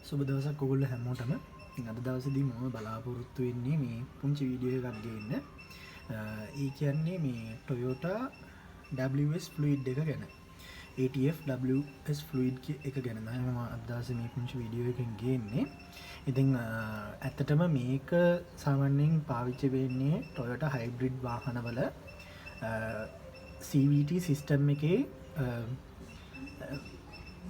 සුබ දවසක් ඔයගොල්ලෝ හැමෝටම. ඉතින් අද දවසේදී මම බලාපොරොත්තු වෙන්නේ මේ පුංචි වීඩියෝ එකක් ගේන්න. ඒ කියන්නේ මේ Toyota WS Fluid එක ගැන. ATF WS Fluid එක ගැන මම අද දවසේ මේ පුංචි වීඩියෝ එකෙන් ගේන්නේ. ඉතින් ඇත්තටම මේක සාමාන්‍යයෙන් පාවිච්චි වෙන්නේ Toyota hybrid වාහනවල CVT සිස්ටම් එකේ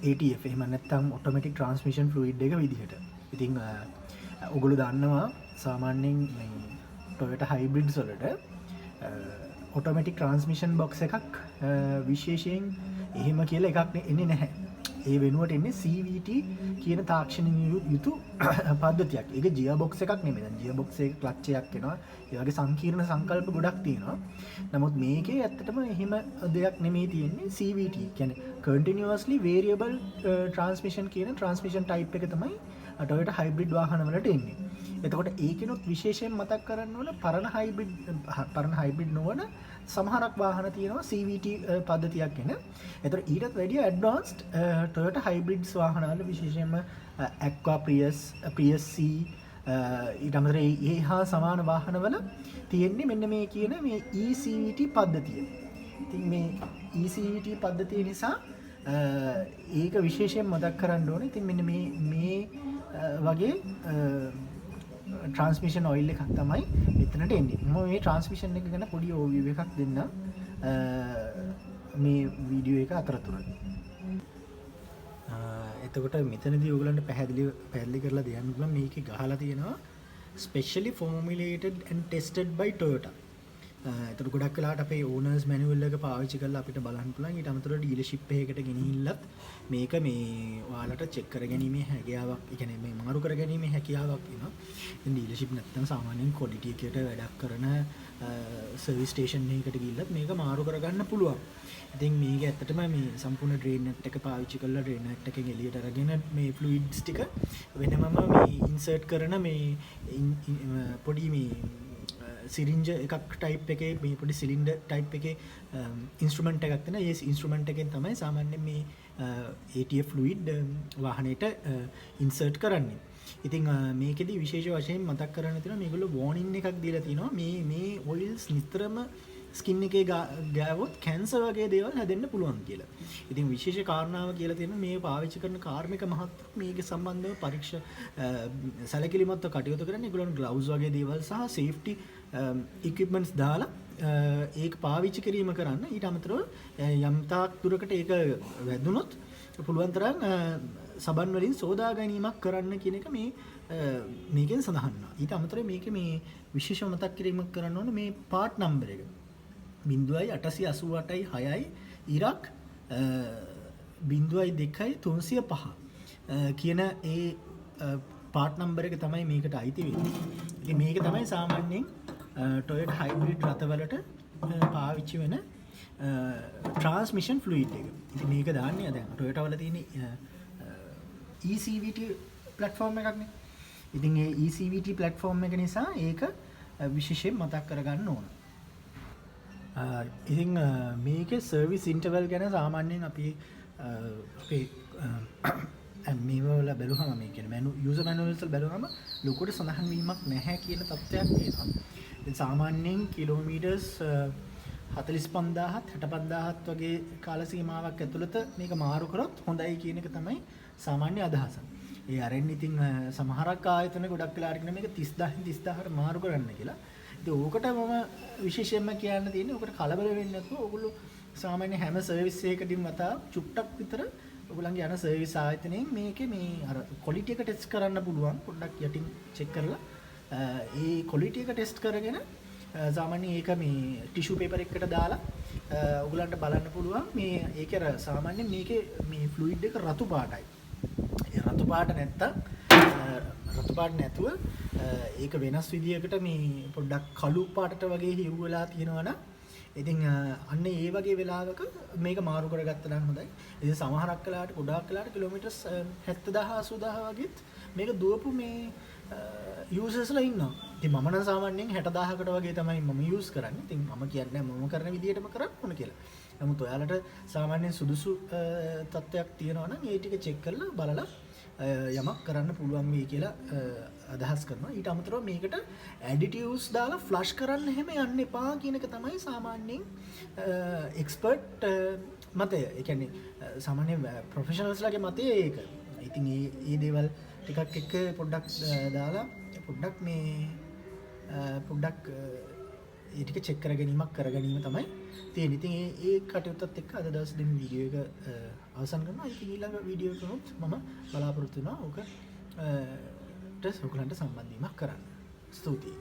ATF එහෙම නැත්නම් automatic transmission fluid එක විදිහට. ඉතින් ඔයගොල්ලෝ දන්නවා සාමාන්‍යයෙන් මේ Toyota hybrids වලට automatic transmission box එකක් විශේෂයෙන් එහෙම කියලා එකක් එන්නේ නැහැ. ඒ වෙනුවට එන්නේ CVT කියන තාක්ෂණික යුතු පද්ධතියක්. ඒක gearbox එකක් නෙමෙයි. දැන් gearbox එකේ clutch එකක් එනවා. ඒ වගේ සංකීර්ණ සංකල්ප ගොඩක් තියෙනවා. නමුත් මේකේ ඇත්තටම එහෙම දෙයක් නෙමෙයි තියෙන්නේ. CVT කියන්නේ continuously variable transmission කියන transmission type එක තමයි Toyota hybrid වාහන වලට එන්නේ. එතකොට ඒකිනුත් විශේෂයෙන් මතක් කරන්න ඕන පරණ hybrid නොවන සමහරක් වාහන තියෙනවා CVT පද්ධතියක් එන. එතකොට ඊටත් වැඩිය advanced Toyota hybrids වාහන වල විශේෂයෙන්ම Aqua Prius C ඊට අමතරව ඒ හා සමාන වාහන වල තියෙන්නේ මෙන්න මේ කියන මේ ECVT පද්ධතිය. ඉතින් මේ ECVT පද්ධතිය නිසා ඒක විශේෂයෙන් මතක් කරන්න ඕනේ. ඉතින් මෙන්න මේ වගේ transmission oil එකක් තමයි එතනට එන්නේ. මම මේ transmission එක ගැන පොඩි overview එකක් දෙන්න මේ වීඩියෝ එක අතරතුර. එතකොට මෙතනදී ඔයගලන්ට පැහැදිලි කරලා දෙන්න පුළුවන් මේකේ ගහලා තියෙනවා specially formulated and tested by Toyota. එතකොට ගොඩක් වෙලාවට අපේ owners manual එක පාවිච්චි කරලා අපිට බලන්න පුළුවන්. ඊට අමතරව dealership එකකට ගෙනිහිල්ලත් මේක මේ ඔයාලට check කරගැනීමේ හැකියාවක්, ඒ කියන්නේ මේ මාරු කරගැනීමේ හැකියාවක් වෙනවා. ඉතින් dealership නැත්තම් සාමාන්‍යයෙන් quality එකට වැඩක් කරන service station එකකට ගිහිල්ලත් මේක මාරු කරගන්න පුළුවන්. ඉතින් මේක ඇත්තටම මේ සම්පූර්ණ drain net එක පාවිච්චි කරලා drain net එකෙන් එළියට අරගෙන මේ fluids ටික වෙනමම මේ insert කරන මේ පොඩි මේ සිරින්ජ එකක් ටයිප් එකේ මේ පොඩි සිලින්ඩර් ටයිප් එකේ ඉන්ස්ට්‍රුමන්ට් එකක් තියෙනවා. ඒ ඉන්ස්ට්‍රුමන්ට් එකෙන් තමයි සාමාන්‍යයෙන් මේ ATF fluid වාහනේට ඉන්සර්ට් කරන්නේ. ඉතින් මේකෙදි විශේෂ වශයෙන් මතක් කරන්න තියෙනවා මේගොල්ලෝ වෝනින් එකක් දීලා තිනවා මේ ඔයිල්ස් නිතරම ස්කින් එකේ ගෑවොත් කැන්සර් වගේ දේවල් හැදෙන්න පුළුවන් කියලා. ඉතින් විශේෂ කාරණාව කියලා තියෙනවා මේ පාවිච්චි කරන කාර්මික මහත්තුරු මේක සම්බන්ධව පරීක්ෂා සැලකිලිමත්ව කටයුතු කරන්නේ. ඒගොල්ලෝ ග්ලව්ස් වගේ දේවල් සහ සේෆ්ටි equipments දාලා ඒක පාවිච්චි කිරීම කරන්න. ඊට අමතරව යම් තාක් දුරකට ඒක වැදුනොත් පුළුවන් තරම් සබන් වලින් සෝදා ගැනීමක් කරන්න කියන එක මේකෙන් සඳහන් වෙනවා. ඊට අමතරව මේකේ මේ විශේෂ මතක් කිරීමක් කරන්න ඕන මේ පාර්ට් නම්බර් එක 0888.6යි ඉරක් 02.305 කියන ඒ පාර්ට් නම්බර් එක තමයි මේකට අයිති වෙන්නේ. ඉතින් මේක තමයි සාමාන්‍යයෙන් Toyota hybrid රථවලට පාවිච්චි වෙන transmission fluid එක. ඉතින් මේක දාන්නේ දැන් Toyota වල තියෙන ECVT platform එකක් නේ. ඉතින් ඒ ECVT platform එක නිසා ඒක විශේෂයෙන් මතක් කරගන්න ඕන. ඉතින් මේකේ service interval ගැන සාමාන්‍යයෙන් අපි අපේ මේවල බැලුවම මේ කියන්නේ user manuals වල බැලුවම ලොකුට සඳහන් වීමක් නැහැ කියන තත්ත්වයක් තියෙනවා. ඉතින් සාමාන්‍යයෙන් කිලෝමීටර්ස් 45000ත් 65000ත් වගේ කාල සීමාවක් ඇතුළත මේක මාරු කරොත් හොඳයි කියන එක තමයි සාමාන්‍ය අදහස. ඒ අරෙන් ඉතින් සමහරක් ආයතන ගොඩක් වෙලාට කියන මේක 30000ට මාරු කරන්න කියලා. ඉතින් ඕකට මම විශේෂයෙන්ම කියන්න තියෙන්නේ ඕකට කලබල වෙන්නේ නැතුව ඕගොල්ලෝ සාමාන්‍ය හැම සර්විස් එකකදීම වතා චුට්ටක් විතර ඔයගොල්ලන්ගේ යන සර්විස් ආයතනයෙන් මේකේ මේ අර ක්වොලිටි එක ටෙස්ට් කරන්න පුළුවන්. පොඩ්ඩක් යටින් චෙක් කරලා ඒ ක්වොලිටි එක ටෙස්ට් කරගෙන සාමාන්‍යයෙන් ඒක මේ ටිෂු පේපර් එකකට දාලා ඔයගොල්ලන්ට බලන්න පුළුවන් මේ ඒක අර සාමාන්‍යයෙන් මේකේ මේ ෆ්ලුයිඩ් එක රතු පාටයි. ඒ රතු පාට නැතුව ඒක වෙනස් විදියකට මේ පොඩ්ඩක් කළු පාටට වගේ හිව් වෙලා තියෙනවා නම් ඉතින් අන්න ඒ වගේ වෙලාවක මේක මාරු කරගත්තා නම් හොඳයි. ඉතින් සමහරක් වෙලාවට ගොඩාක් වෙලාවට කිලෝමීටර්ස් 70000 80000 වගේත් මේක දුවපු මේ යූසර්ස්ලා ඉන්නවා. ඉතින් මම නම් සාමාන්‍යයෙන් 60000කට වගේ තමයි මම යූස් කරන්නේ. ඉතින් මම කියන්නේ මම කරන විදිහටම කරන්න ඕන කියලා. නමුත් ඔයාලට සාමාන්‍යයෙන් සුදුසු තත්ත්වයක් තියෙනවා නම් ඒ ටික චෙක් කරලා බලලා යමක් කරන්න පුළුවන් වෙයි කියලා අදහස් කරනවා. ඊට අමතරව මේකට ඇඩිටිව්ස් දාලා ෆ්ලෂ් කරන්න එහෙම යන්න එපා කියන එක තමයි සාමාන්‍යයෙන් එක්ස්පර්ට් මතය. ඒ කියන්නේ සාමාන්‍ය ප්‍රොෆෙෂනල්ස්ලාගේ මතය ඒක. ඉතින් ඒ දේවල් ටිකක් එක්ක පොඩ්ඩක් දාලා පොඩ්ඩක් ඒ ටික චෙක් කර ගැනීමක් කර ගැනීම තමයි තියෙන්නේ. ඉතින් ඒ කටයුත්තත් එක්ක අද දවස් දෙන වීඩියෝ එක අවසන් කරනවා. ඉතින් ඊළඟ වීඩියෝ එකනොත් මම බලාපොරොත්තු වෙනවා ඔයගලන්ට සම්බන්ධ වීමක් කරන්න. ස්තුතියි.